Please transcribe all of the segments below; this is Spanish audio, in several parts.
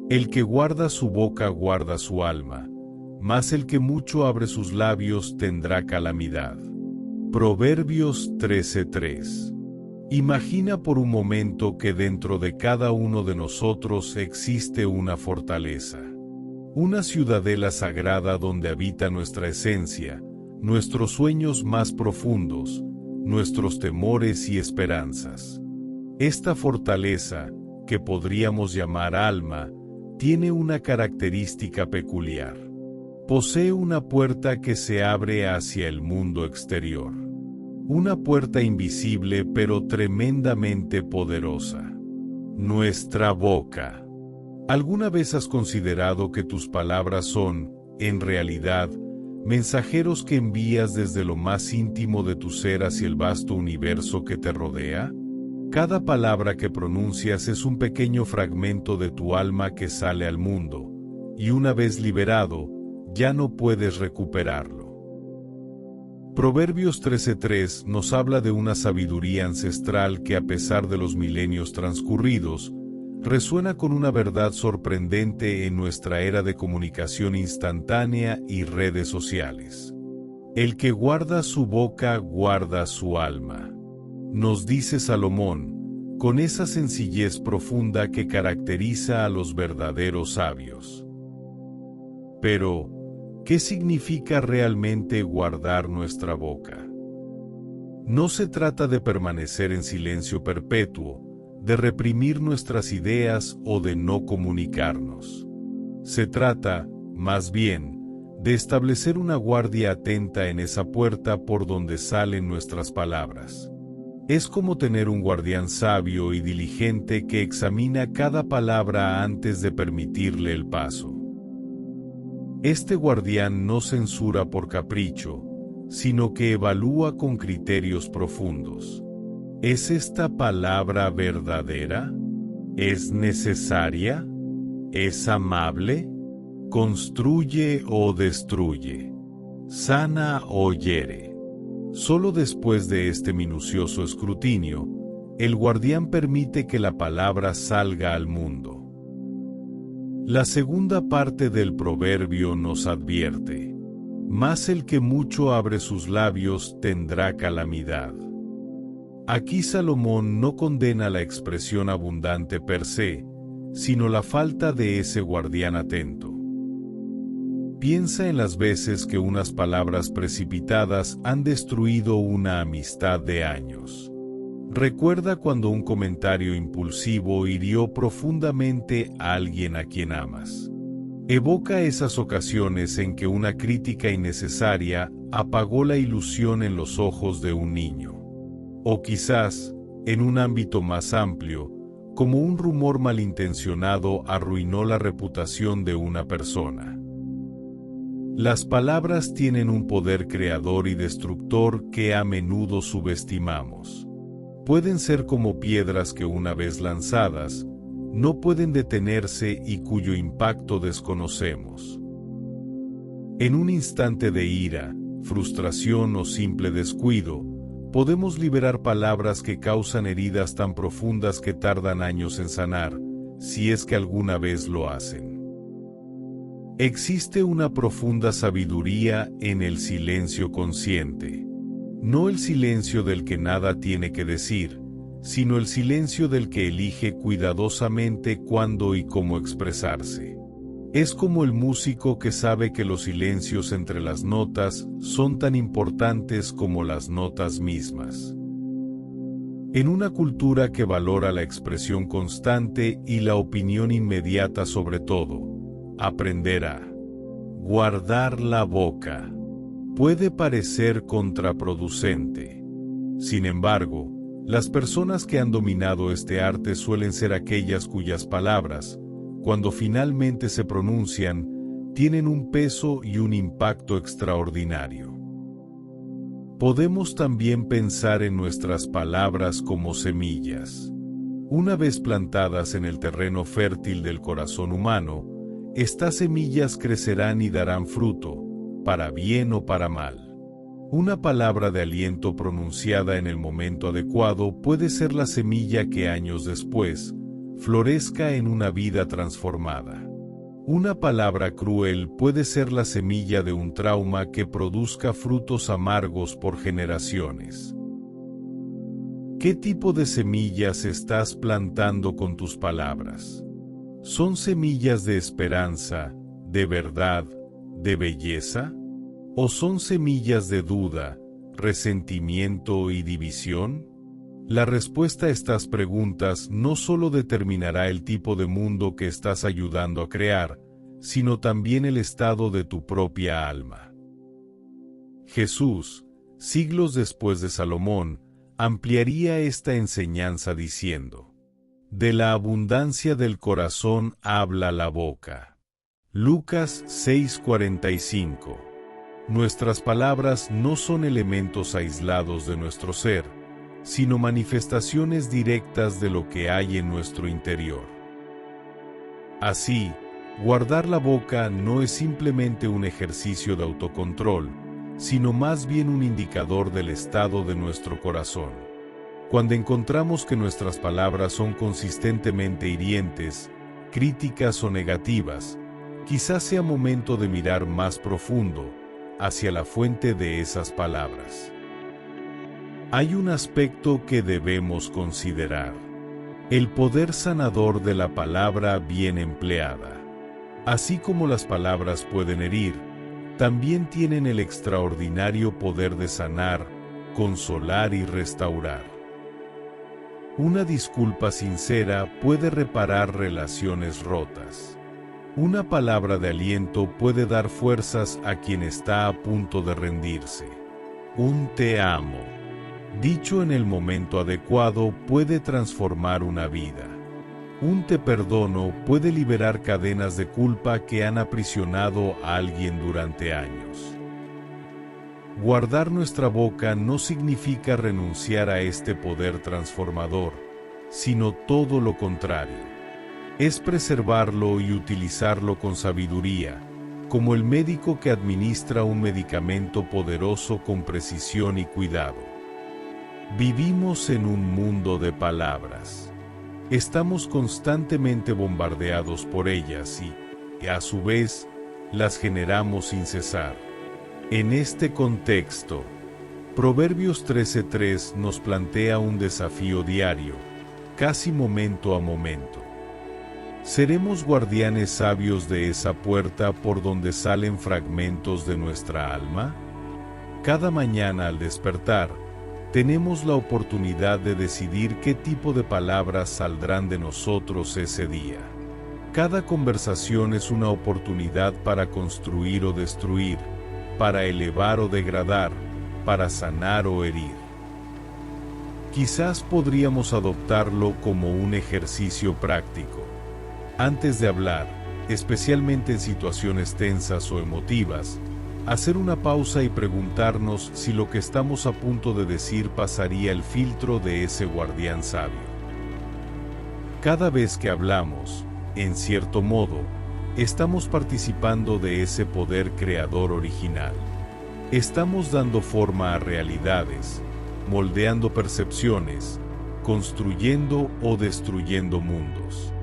El que guarda su boca guarda su alma, mas el que mucho abre sus labios tendrá calamidad. Proverbios 13:3. Imagina por un momento que dentro de cada uno de nosotros existe una fortaleza. Una ciudadela sagrada donde habita nuestra esencia, nuestros sueños más profundos, nuestros temores y esperanzas. Esta fortaleza, que podríamos llamar alma, tiene una característica peculiar. Posee una puerta que se abre hacia el mundo exterior. Una puerta invisible pero tremendamente poderosa. Nuestra boca. ¿Alguna vez has considerado que tus palabras son, en realidad, mensajeros que envías desde lo más íntimo de tu ser hacia el vasto universo que te rodea? Cada palabra que pronuncias es un pequeño fragmento de tu alma que sale al mundo, y una vez liberado, ya no puedes recuperarlo. Proverbios 13:3 nos habla de una sabiduría ancestral que a pesar de los milenios transcurridos, resuena con una verdad sorprendente en nuestra era de comunicación instantánea y redes sociales. El que guarda su boca guarda su alma. Nos dice Salomón, con esa sencillez profunda que caracteriza a los verdaderos sabios. Pero, ¿qué significa realmente guardar nuestra boca? No se trata de permanecer en silencio perpetuo, de reprimir nuestras ideas o de no comunicarnos. Se trata, más bien, de establecer una guardia atenta en esa puerta por donde salen nuestras palabras. Es como tener un guardián sabio y diligente que examina cada palabra antes de permitirle el paso. Este guardián no censura por capricho, sino que evalúa con criterios profundos. ¿Es esta palabra verdadera? ¿Es necesaria? ¿Es amable? ¿Construye o destruye? ¿Sana o hiere? Solo después de este minucioso escrutinio, el guardián permite que la palabra salga al mundo. La segunda parte del proverbio nos advierte: mas el que mucho abre sus labios tendrá calamidad. Aquí Salomón no condena la expresión abundante per se, sino la falta de ese guardián atento. Piensa en las veces que unas palabras precipitadas han destruido una amistad de años. Recuerda cuando un comentario impulsivo hirió profundamente a alguien a quien amas. Evoca esas ocasiones en que una crítica innecesaria apagó la ilusión en los ojos de un niño. O quizás, en un ámbito más amplio, como un rumor malintencionado arruinó la reputación de una persona. Las palabras tienen un poder creador y destructor que a menudo subestimamos. Pueden ser como piedras que una vez lanzadas, no pueden detenerse y cuyo impacto desconocemos. En un instante de ira, frustración o simple descuido, podemos liberar palabras que causan heridas tan profundas que tardan años en sanar, si es que alguna vez lo hacen. Existe una profunda sabiduría en el silencio consciente. No el silencio del que nada tiene que decir, sino el silencio del que elige cuidadosamente cuándo y cómo expresarse. Es como el músico que sabe que los silencios entre las notas son tan importantes como las notas mismas. En una cultura que valora la expresión constante y la opinión inmediata sobre todo, aprender a guardar la boca puede parecer contraproducente. Sin embargo, las personas que han dominado este arte suelen ser aquellas cuyas palabras, cuando finalmente se pronuncian, tienen un peso y un impacto extraordinario. Podemos también pensar en nuestras palabras como semillas. Una vez plantadas en el terreno fértil del corazón humano, estas semillas crecerán y darán fruto, para bien o para mal. Una palabra de aliento pronunciada en el momento adecuado puede ser la semilla que años después florezca en una vida transformada. Una palabra cruel puede ser la semilla de un trauma que produzca frutos amargos por generaciones. ¿Qué tipo de semillas estás plantando con tus palabras? ¿Son semillas de esperanza, de verdad, de belleza? ¿O son semillas de duda, resentimiento y división? La respuesta a estas preguntas no solo determinará el tipo de mundo que estás ayudando a crear, sino también el estado de tu propia alma. Jesús, siglos después de Salomón, ampliaría esta enseñanza diciendo: de la abundancia del corazón habla la boca. Lucas 6:45. Nuestras palabras no son elementos aislados de nuestro ser, sino manifestaciones directas de lo que hay en nuestro interior. Así, guardar la boca no es simplemente un ejercicio de autocontrol, sino más bien un indicador del estado de nuestro corazón. Cuando encontramos que nuestras palabras son consistentemente hirientes, críticas o negativas, quizás sea momento de mirar más profundo hacia la fuente de esas palabras. Hay un aspecto que debemos considerar: el poder sanador de la palabra bien empleada. Así como las palabras pueden herir, también tienen el extraordinario poder de sanar, consolar y restaurar. Una disculpa sincera puede reparar relaciones rotas. Una palabra de aliento puede dar fuerzas a quien está a punto de rendirse. Un te amo, dicho en el momento adecuado, puede transformar una vida. Un te perdono puede liberar cadenas de culpa que han aprisionado a alguien durante años. Guardar nuestra boca no significa renunciar a este poder transformador, sino todo lo contrario. Es preservarlo y utilizarlo con sabiduría, como el médico que administra un medicamento poderoso con precisión y cuidado. Vivimos en un mundo de palabras. Estamos constantemente bombardeados por ellas y, a su vez, las generamos sin cesar. En este contexto, Proverbios 13:3 nos plantea un desafío diario, casi momento a momento. ¿Seremos guardianes sabios de esa puerta por donde salen fragmentos de nuestra alma? Cada mañana al despertar, tenemos la oportunidad de decidir qué tipo de palabras saldrán de nosotros ese día. Cada conversación es una oportunidad para construir o destruir, para elevar o degradar, para sanar o herir. Quizás podríamos adoptarlo como un ejercicio práctico. Antes de hablar, especialmente en situaciones tensas o emotivas, hacer una pausa y preguntarnos si lo que estamos a punto de decir pasaría el filtro de ese guardián sabio. Cada vez que hablamos, en cierto modo, estamos participando de ese poder creador original. Estamos dando forma a realidades, moldeando percepciones, construyendo o destruyendo mundos.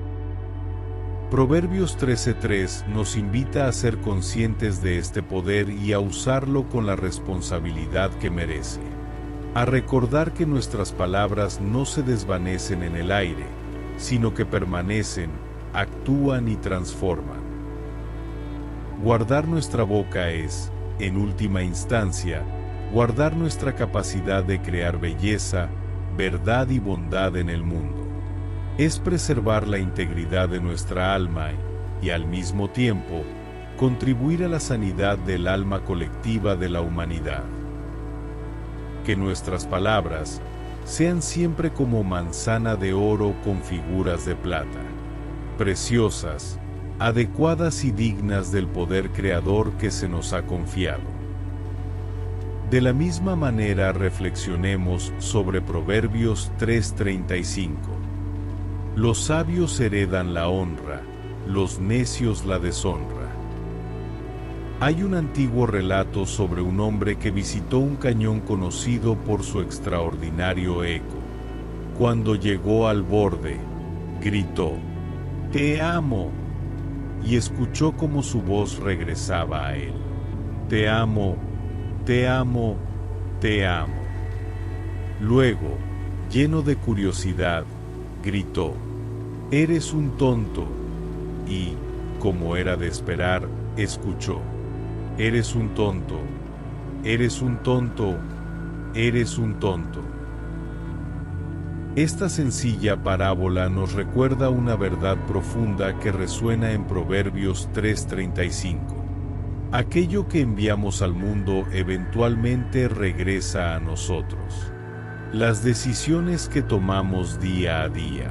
Proverbios 13:3 nos invita a ser conscientes de este poder y a usarlo con la responsabilidad que merece. A recordar que nuestras palabras no se desvanecen en el aire, sino que permanecen, actúan y transforman. Guardar nuestra boca es, en última instancia, guardar nuestra capacidad de crear belleza, verdad y bondad en el mundo. Es preservar la integridad de nuestra alma y, al mismo tiempo, contribuir a la sanidad del alma colectiva de la humanidad. Que nuestras palabras sean siempre como manzana de oro con figuras de plata, preciosas, adecuadas y dignas del poder creador que se nos ha confiado. De la misma manera reflexionemos sobre Proverbios 3:35. Los sabios heredan la honra, los necios la deshonra. Hay un antiguo relato sobre un hombre que visitó un cañón conocido por su extraordinario eco. Cuando llegó al borde, Gritó: «Te amo», y escuchó cómo su voz regresaba a él: «Te amo, te amo, te amo». Luego, lleno de curiosidad, gritó: «Eres un tonto», y, como era de esperar, escuchó: «Eres un tonto, eres un tonto, eres un tonto». Esta sencilla parábola nos recuerda una verdad profunda que resuena en Proverbios 3:35. Aquello que enviamos al mundo eventualmente regresa a nosotros. Las decisiones que tomamos día a día,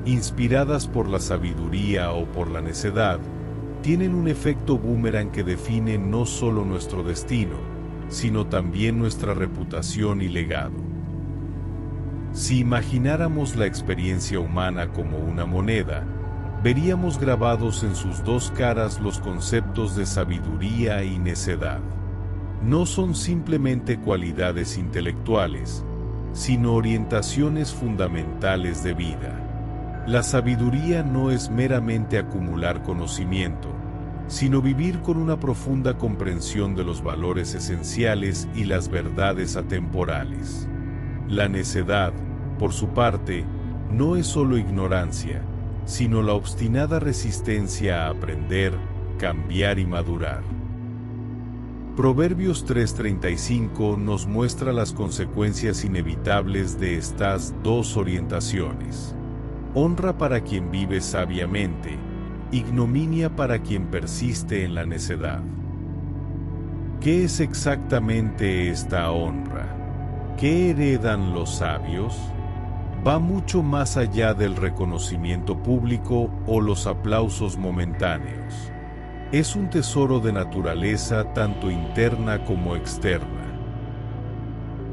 inspiradas por la sabiduría o por la necedad, tienen un efecto boomerang que define no solo nuestro destino, sino también nuestra reputación y legado. Si imagináramos la experiencia humana como una moneda, veríamos grabados en sus dos caras los conceptos de sabiduría y necedad. No son simplemente cualidades intelectuales, sino orientaciones fundamentales de vida. La sabiduría no es meramente acumular conocimiento, sino vivir con una profunda comprensión de los valores esenciales y las verdades atemporales. La necedad, por su parte, no es solo ignorancia, sino la obstinada resistencia a aprender, cambiar y madurar. Proverbios 3:35 nos muestra las consecuencias inevitables de estas dos orientaciones. Honra para quien vive sabiamente, ignominia para quien persiste en la necedad. ¿Qué es exactamente esta honra? ¿Qué heredan los sabios? Va mucho más allá del reconocimiento público o los aplausos momentáneos. Es un tesoro de naturaleza tanto interna como externa.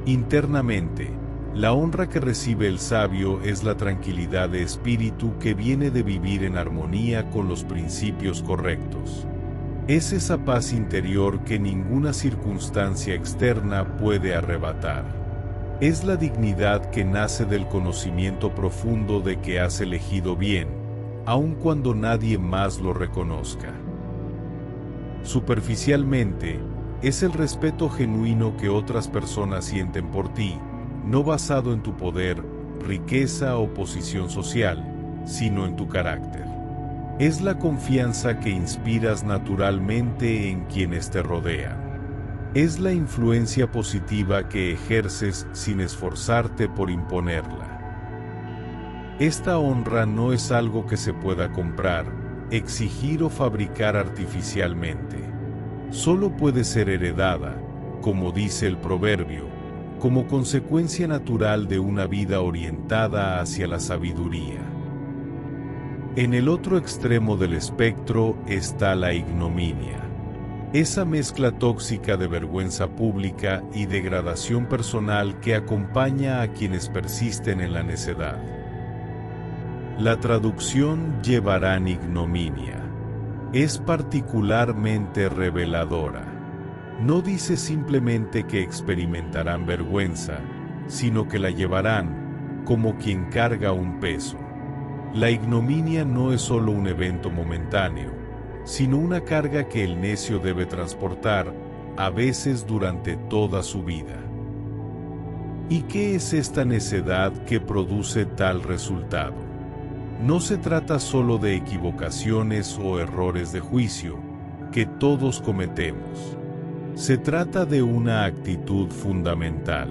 Internamente, la honra que recibe el sabio es la tranquilidad de espíritu que viene de vivir en armonía con los principios correctos. Es esa paz interior que ninguna circunstancia externa puede arrebatar. Es la dignidad que nace del conocimiento profundo de que has elegido bien, aun cuando nadie más lo reconozca. Superficialmente, es el respeto genuino que otras personas sienten por ti, no basado en tu poder, riqueza o posición social, sino en tu carácter. Es la confianza que inspiras naturalmente en quienes te rodean. Es la influencia positiva que ejerces sin esforzarte por imponerla. Esta honra no es algo que se pueda comprar, exigir o fabricar artificialmente. Solo puede ser heredada, como dice el proverbio, como consecuencia natural de una vida orientada hacia la sabiduría. En el otro extremo del espectro está la ignominia. Esa mezcla tóxica de vergüenza pública y degradación personal que acompaña a quienes persisten en la necedad. La traducción «llevarán ignominia» es particularmente reveladora. No dice simplemente que experimentarán vergüenza, sino que la llevarán, como quien carga un peso. La ignominia no es solo un evento momentáneo, sino una carga que el necio debe transportar, a veces durante toda su vida. ¿Y qué es esta necedad que produce tal resultado? No se trata solo de equivocaciones o errores de juicio, que todos cometemos. Se trata de una actitud fundamental.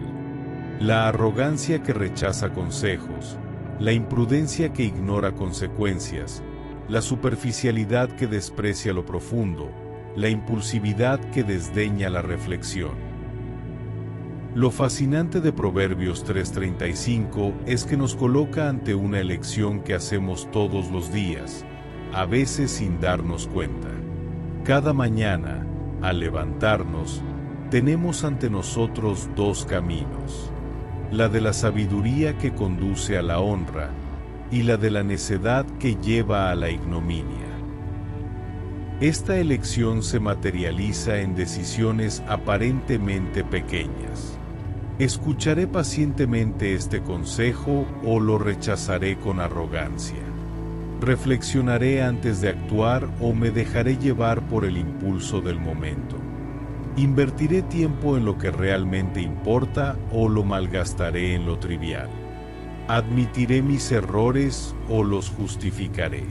La arrogancia que rechaza consejos, la imprudencia que ignora consecuencias, la superficialidad que desprecia lo profundo, la impulsividad que desdeña la reflexión. Lo fascinante de Proverbios 3:35 es que nos coloca ante una elección que hacemos todos los días, a veces sin darnos cuenta. Cada mañana, al levantarnos, tenemos ante nosotros dos caminos: la de la sabiduría que conduce a la honra, y la de la necedad que lleva a la ignominia. Esta elección se materializa en decisiones aparentemente pequeñas. ¿Escucharé pacientemente este consejo o lo rechazaré con arrogancia? ¿Reflexionaré antes de actuar o me dejaré llevar por el impulso del momento? ¿Invertiré tiempo en lo que realmente importa o lo malgastaré en lo trivial? ¿Admitiré mis errores o los justificaré?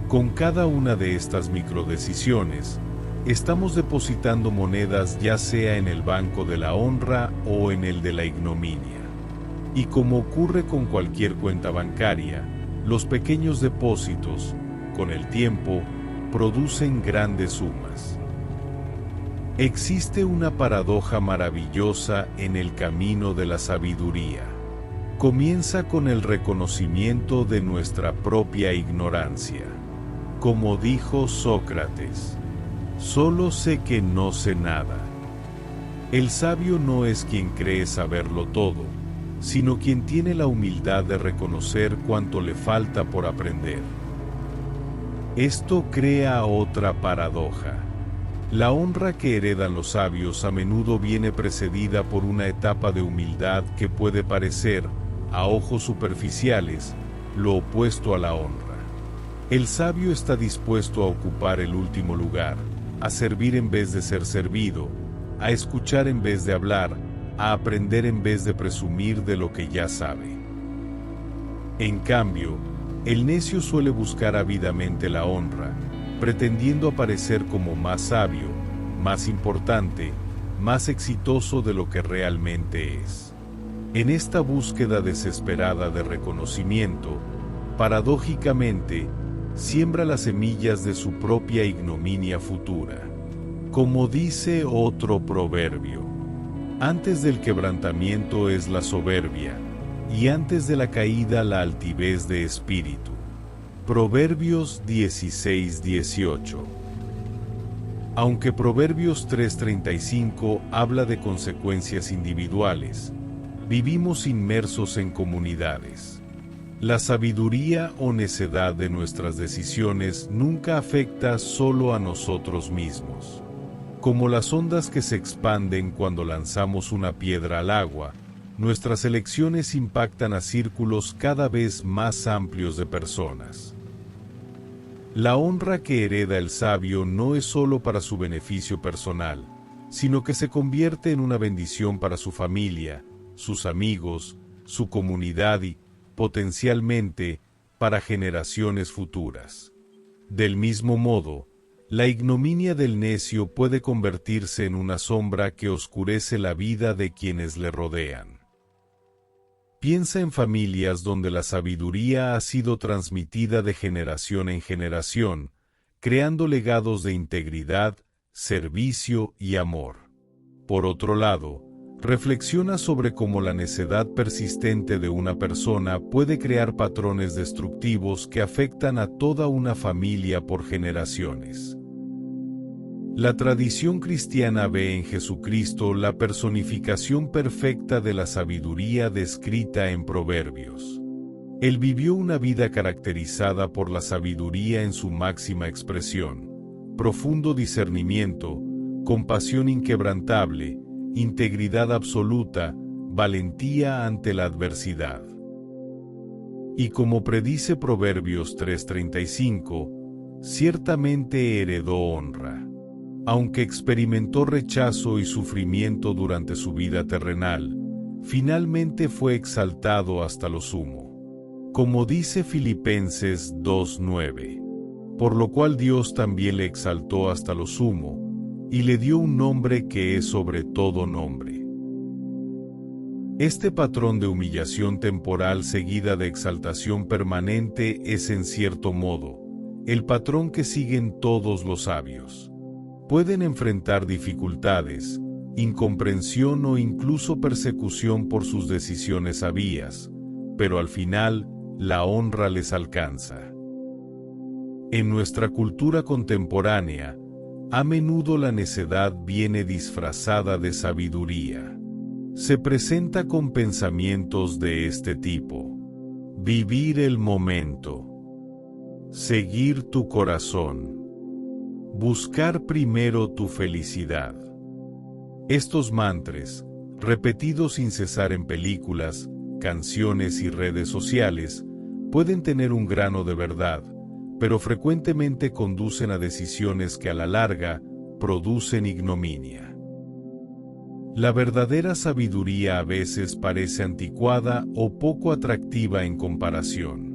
Con cada una de estas microdecisiones, estamos depositando monedas ya sea en el banco de la honra o en el de la ignominia. Y como ocurre con cualquier cuenta bancaria, los pequeños depósitos, con el tiempo, producen grandes sumas. Existe una paradoja maravillosa en el camino de la sabiduría. Comienza con el reconocimiento de nuestra propia ignorancia. Como dijo Sócrates, solo sé que no sé nada. El sabio no es quien cree saberlo todo, sino quien tiene la humildad de reconocer cuánto le falta por aprender. Esto crea otra paradoja. La honra que heredan los sabios a menudo viene precedida por una etapa de humildad que puede parecer, a ojos superficiales, lo opuesto a la honra. El sabio está dispuesto a ocupar el último lugar, a servir en vez de ser servido, a escuchar en vez de hablar, a aprender en vez de presumir de lo que ya sabe. En cambio, el necio suele buscar ávidamente la honra, pretendiendo aparecer como más sabio, más importante, más exitoso de lo que realmente es. En esta búsqueda desesperada de reconocimiento, paradójicamente, siembra las semillas de su propia ignominia futura. Como dice otro proverbio, antes del quebrantamiento es la soberbia, y antes de la caída la altivez de espíritu. Proverbios 16:18. Aunque Proverbios 3:35 habla de consecuencias individuales, vivimos inmersos en comunidades. La sabiduría o necedad de nuestras decisiones nunca afecta solo a nosotros mismos. Como las ondas que se expanden cuando lanzamos una piedra al agua, nuestras elecciones impactan a círculos cada vez más amplios de personas. La honra que hereda el sabio no es solo para su beneficio personal, sino que se convierte en una bendición para su familia, sus amigos, su comunidad y, potencialmente, para generaciones futuras. Del mismo modo, la ignominia del necio puede convertirse en una sombra que oscurece la vida de quienes le rodean. Piensa en familias donde la sabiduría ha sido transmitida de generación en generación, creando legados de integridad, servicio y amor. Por otro lado, reflexiona sobre cómo la necedad persistente de una persona puede crear patrones destructivos que afectan a toda una familia por generaciones. La tradición cristiana ve en Jesucristo la personificación perfecta de la sabiduría descrita en Proverbios. Él vivió una vida caracterizada por la sabiduría en su máxima expresión, profundo discernimiento, compasión inquebrantable, integridad absoluta, valentía ante la adversidad. Y como predice Proverbios 3:35, ciertamente heredó honra. Aunque experimentó rechazo y sufrimiento durante su vida terrenal, finalmente fue exaltado hasta lo sumo. Como dice Filipenses 2:9, por lo cual Dios también le exaltó hasta lo sumo, y le dio un nombre que es sobre todo nombre. Este patrón de humillación temporal seguida de exaltación permanente es en cierto modo, el patrón que siguen todos los sabios. Pueden enfrentar dificultades, incomprensión o incluso persecución por sus decisiones sabias, pero al final, la honra les alcanza. En nuestra cultura contemporánea, a menudo la necedad viene disfrazada de sabiduría. Se presenta con pensamientos de este tipo: vivir el momento, seguir tu corazón, buscar primero tu felicidad. Estos mantras, repetidos sin cesar en películas, canciones y redes sociales, pueden tener un grano de verdad, pero frecuentemente conducen a decisiones que a la larga producen ignominia. La verdadera sabiduría a veces parece anticuada o poco atractiva en comparación.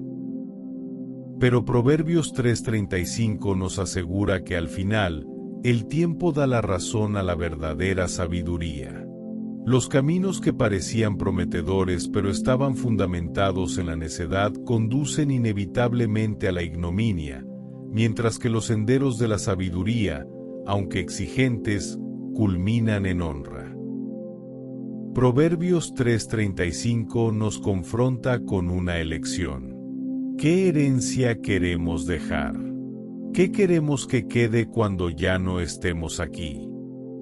Pero Proverbios 3:35 nos asegura que al final, el tiempo da la razón a la verdadera sabiduría. Los caminos que parecían prometedores pero estaban fundamentados en la necedad conducen inevitablemente a la ignominia, mientras que los senderos de la sabiduría, aunque exigentes, culminan en honra. Proverbios 3:35 nos confronta con una elección. ¿Qué herencia queremos dejar? ¿Qué queremos que quede cuando ya no estemos aquí?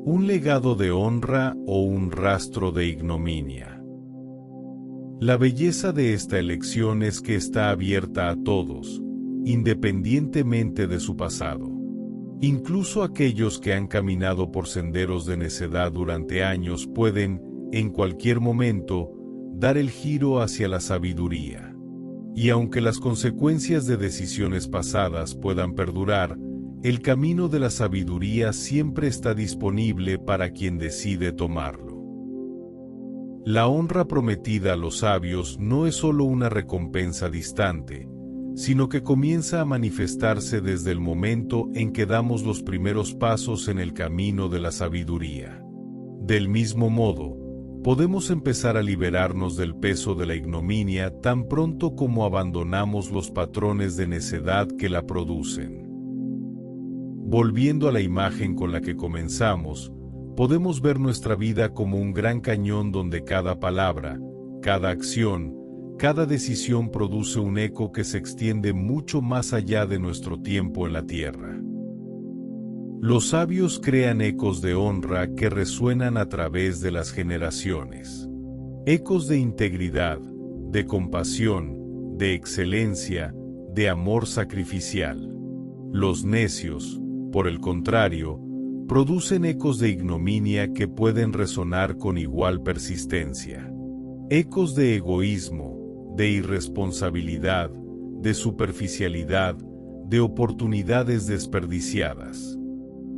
¿Un legado de honra o un rastro de ignominia? La belleza de esta elección es que está abierta a todos, independientemente de su pasado. Incluso aquellos que han caminado por senderos de necedad durante años pueden, en cualquier momento, dar el giro hacia la sabiduría. Y aunque las consecuencias de decisiones pasadas puedan perdurar, el camino de la sabiduría siempre está disponible para quien decide tomarlo. La honra prometida a los sabios no es solo una recompensa distante, sino que comienza a manifestarse desde el momento en que damos los primeros pasos en el camino de la sabiduría. Del mismo modo, podemos empezar a liberarnos del peso de la ignominia tan pronto como abandonamos los patrones de necedad que la producen. Volviendo a la imagen con la que comenzamos, podemos ver nuestra vida como un gran cañón donde cada palabra, cada acción, cada decisión produce un eco que se extiende mucho más allá de nuestro tiempo en la tierra. Los sabios crean ecos de honra que resuenan a través de las generaciones. Ecos de integridad, de compasión, de excelencia, de amor sacrificial. Los necios, por el contrario, producen ecos de ignominia que pueden resonar con igual persistencia. Ecos de egoísmo, de irresponsabilidad, de superficialidad, de oportunidades desperdiciadas.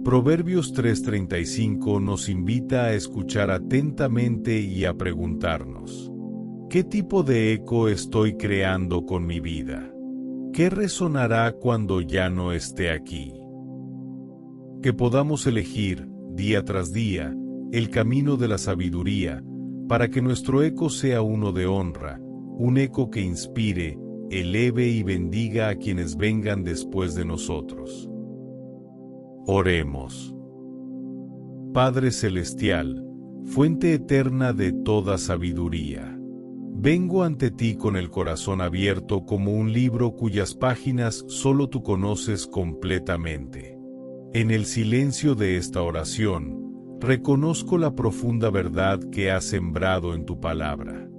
Proverbios 3:35 nos invita a escuchar atentamente y a preguntarnos: ¿qué tipo de eco estoy creando con mi vida? ¿Qué resonará cuando ya no esté aquí? Que podamos elegir, día tras día, el camino de la sabiduría, para que nuestro eco sea uno de honra, un eco que inspire, eleve y bendiga a quienes vengan después de nosotros. Oremos. Padre Celestial, fuente eterna de toda sabiduría, vengo ante ti con el corazón abierto como un libro cuyas páginas solo tú conoces completamente. En el silencio de esta oración, reconozco la profunda verdad que has sembrado en tu palabra.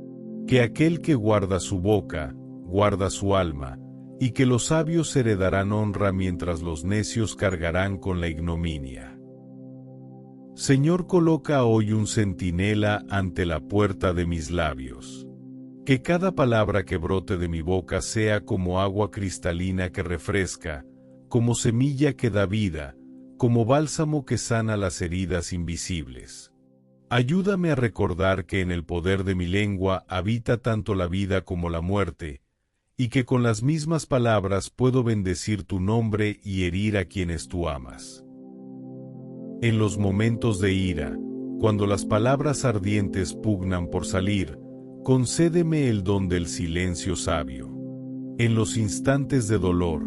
Que aquel que guarda su boca, guarda su alma, y que los sabios heredarán honra mientras los necios cargarán con la ignominia. Señor, coloca hoy un centinela ante la puerta de mis labios. Que cada palabra que brote de mi boca sea como agua cristalina que refresca, como semilla que da vida, como bálsamo que sana las heridas invisibles. Ayúdame a recordar que en el poder de mi lengua habita tanto la vida como la muerte, y que con las mismas palabras puedo bendecir tu nombre y herir a quienes tú amas. En los momentos de ira, cuando las palabras ardientes pugnan por salir, concédeme el don del silencio sabio. En los instantes de dolor,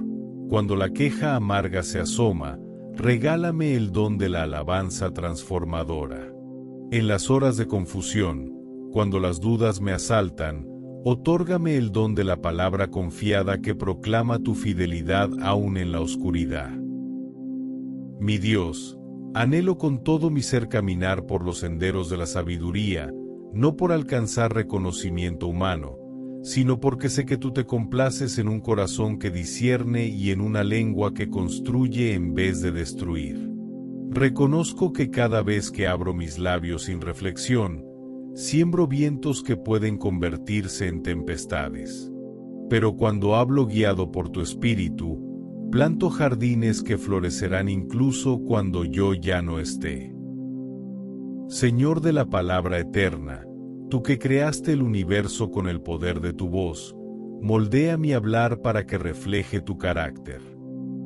cuando la queja amarga se asoma, regálame el don de la alabanza transformadora. En las horas de confusión, cuando las dudas me asaltan, otórgame el don de la palabra confiada que proclama tu fidelidad aún en la oscuridad. Mi Dios, anhelo con todo mi ser caminar por los senderos de la sabiduría, no por alcanzar reconocimiento humano, sino porque sé que tú te complaces en un corazón que discierne y en una lengua que construye en vez de destruir. Reconozco que cada vez que abro mis labios sin reflexión, Siembro vientos que pueden convertirse en tempestades. Pero cuando hablo guiado por tu espíritu, planto jardines que florecerán incluso cuando yo ya no esté. Señor de la palabra eterna, tú que creaste el universo con el poder de tu voz, moldea mi hablar para que refleje tu carácter.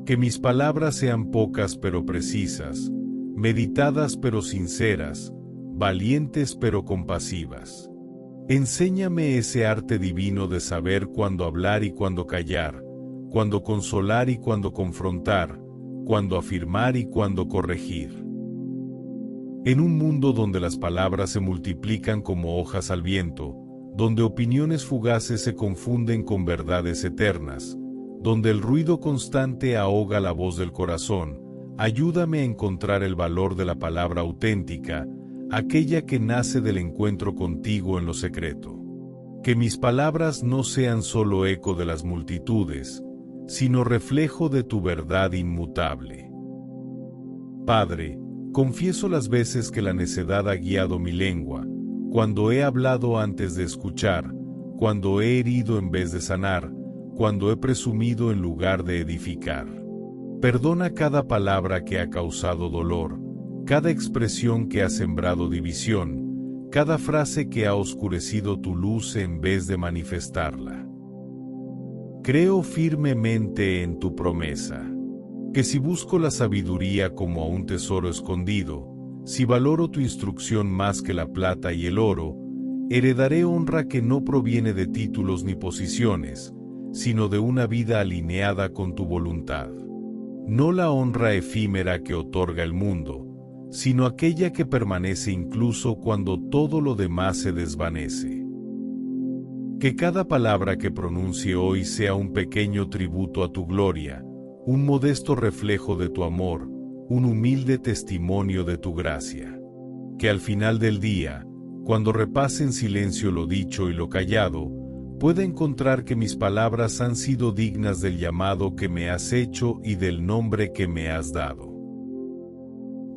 Que mis palabras sean pocas pero precisas, meditadas pero sinceras, valientes pero compasivas. Enséñame ese arte divino de saber cuándo hablar y cuándo callar, cuándo consolar y cuándo confrontar, cuándo afirmar y cuándo corregir. En un mundo donde las palabras se multiplican como hojas al viento, donde opiniones fugaces se confunden con verdades eternas, donde el ruido constante ahoga la voz del corazón, ayúdame a encontrar el valor de la palabra auténtica, aquella que nace del encuentro contigo en lo secreto. Que mis palabras no sean solo eco de las multitudes, sino reflejo de tu verdad inmutable. Padre, confieso las veces que la necedad ha guiado mi lengua, cuando he hablado antes de escuchar, cuando he herido en vez de sanar, cuando he presumido en lugar de edificar. Perdona cada palabra que ha causado dolor, cada expresión que ha sembrado división, cada frase que ha oscurecido tu luz en vez de manifestarla. Creo firmemente en tu promesa, que si busco la sabiduría como a un tesoro escondido, si valoro tu instrucción más que la plata y el oro, heredaré honra que no proviene de títulos ni posiciones, sino de una vida alineada con tu voluntad. No la honra efímera que otorga el mundo, sino aquella que permanece incluso cuando todo lo demás se desvanece. Que cada palabra que pronuncie hoy sea un pequeño tributo a tu gloria, un modesto reflejo de tu amor, un humilde testimonio de tu gracia. Que al final del día, cuando repase en silencio lo dicho y lo callado, pueda encontrar que mis palabras han sido dignas del llamado que me has hecho y del nombre que me has dado.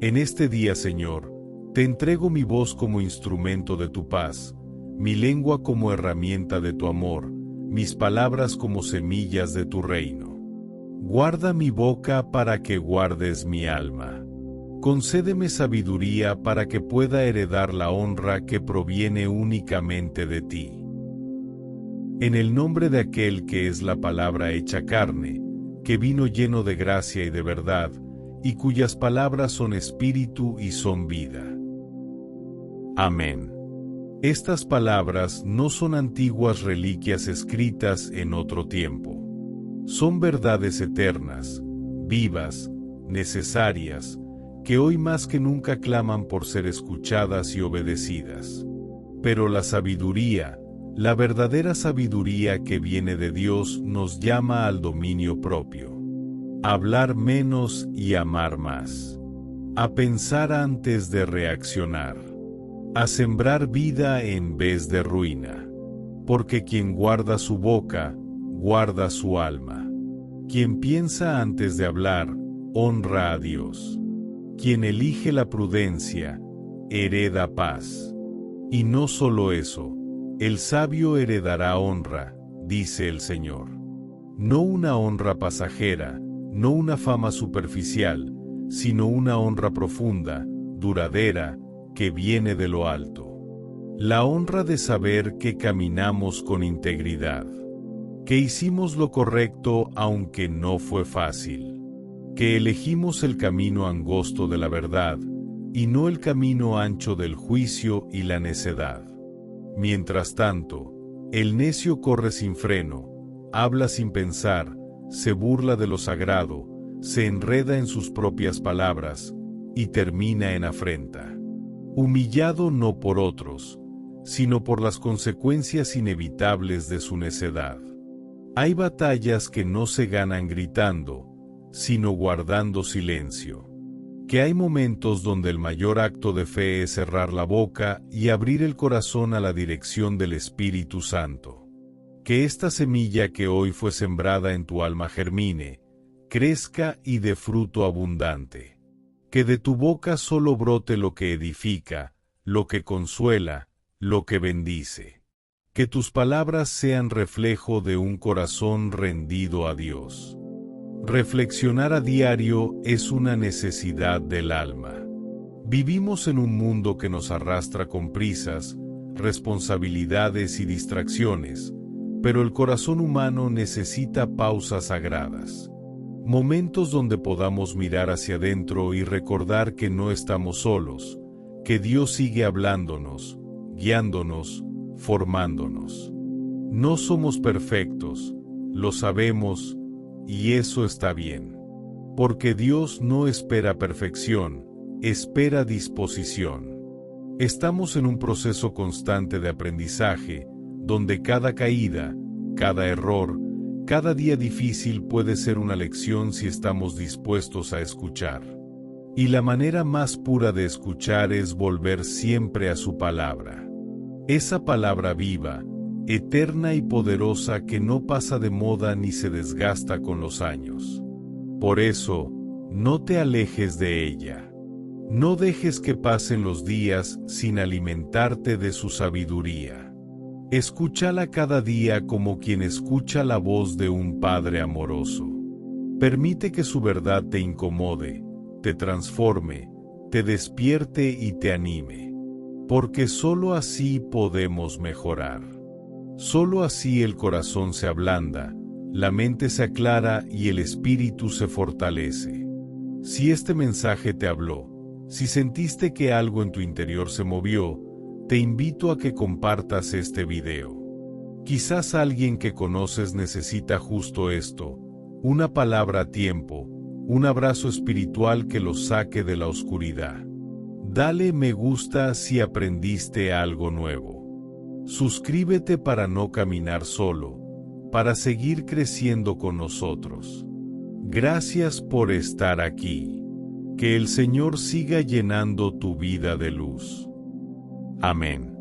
En este día, Señor, te entrego mi voz como instrumento de tu paz, mi lengua como herramienta de tu amor, mis palabras como semillas de tu reino. Guarda mi boca para que guardes mi alma. Concédeme sabiduría para que pueda heredar la honra que proviene únicamente de ti. En el nombre de aquel que es la palabra hecha carne, que vino lleno de gracia y de verdad, y cuyas palabras son espíritu y son vida. Amén. Estas palabras no son antiguas reliquias escritas en otro tiempo. Son verdades eternas, vivas, necesarias, que hoy más que nunca claman por ser escuchadas y obedecidas. Pero la sabiduría, la verdadera sabiduría que viene de Dios, nos llama al dominio propio. A hablar menos y amar más. A pensar antes de reaccionar. A sembrar vida en vez de ruina. Porque quien guarda su boca, guarda su alma. Quien piensa antes de hablar, honra a Dios. Quien elige la prudencia, hereda paz. Y no solo eso, el sabio heredará honra, dice el Señor. No una honra pasajera, no una fama superficial, sino una honra profunda, duradera, que viene de lo alto. La honra de saber que caminamos con integridad, que hicimos lo correcto aunque no fue fácil, que elegimos el camino angosto de la verdad, y no el camino ancho del juicio y la necedad. Mientras tanto, el necio corre sin freno, habla sin pensar, se burla de lo sagrado, se enreda en sus propias palabras, y termina en afrenta. Humillado no por otros, sino por las consecuencias inevitables de su necedad. Hay batallas que no se ganan gritando, sino guardando silencio. Que hay momentos donde el mayor acto de fe es cerrar la boca y abrir el corazón a la dirección del Espíritu Santo. Que esta semilla que hoy fue sembrada en tu alma germine, crezca y dé fruto abundante. Que de tu boca solo brote lo que edifica, lo que consuela, lo que bendice. Que tus palabras sean reflejo de un corazón rendido a Dios. Reflexionar a diario es una necesidad del alma. Vivimos en un mundo que nos arrastra con prisas, responsabilidades y distracciones, pero el corazón humano necesita pausas sagradas. Momentos donde podamos mirar hacia adentro y recordar que no estamos solos, que Dios sigue hablándonos, guiándonos, formándonos. No somos perfectos, lo sabemos, y eso está bien. Porque Dios no espera perfección, espera disposición. Estamos en un proceso constante de aprendizaje, donde cada caída, cada error, cada día difícil puede ser una lección si estamos dispuestos a escuchar. Y la manera más pura de escuchar es volver siempre a su palabra. Esa palabra viva, eterna y poderosa que no pasa de moda ni se desgasta con los años. Por eso, no te alejes de ella. No dejes que pasen los días sin alimentarte de su sabiduría. Escúchala cada día como quien escucha la voz de un padre amoroso. Permite que su verdad te incomode, te transforme, te despierte y te anime. Porque solo así podemos mejorar. Solo así el corazón se ablanda, la mente se aclara y el espíritu se fortalece. Si este mensaje te habló, si sentiste que algo en tu interior se movió, te invito a que compartas este video. Quizás alguien que conoces necesita justo esto, una palabra a tiempo, un abrazo espiritual que los saque de la oscuridad. Dale me gusta si aprendiste algo nuevo. Suscríbete para no caminar solo, para seguir creciendo con nosotros. Gracias por estar aquí. Que el Señor siga llenando tu vida de luz. Amén.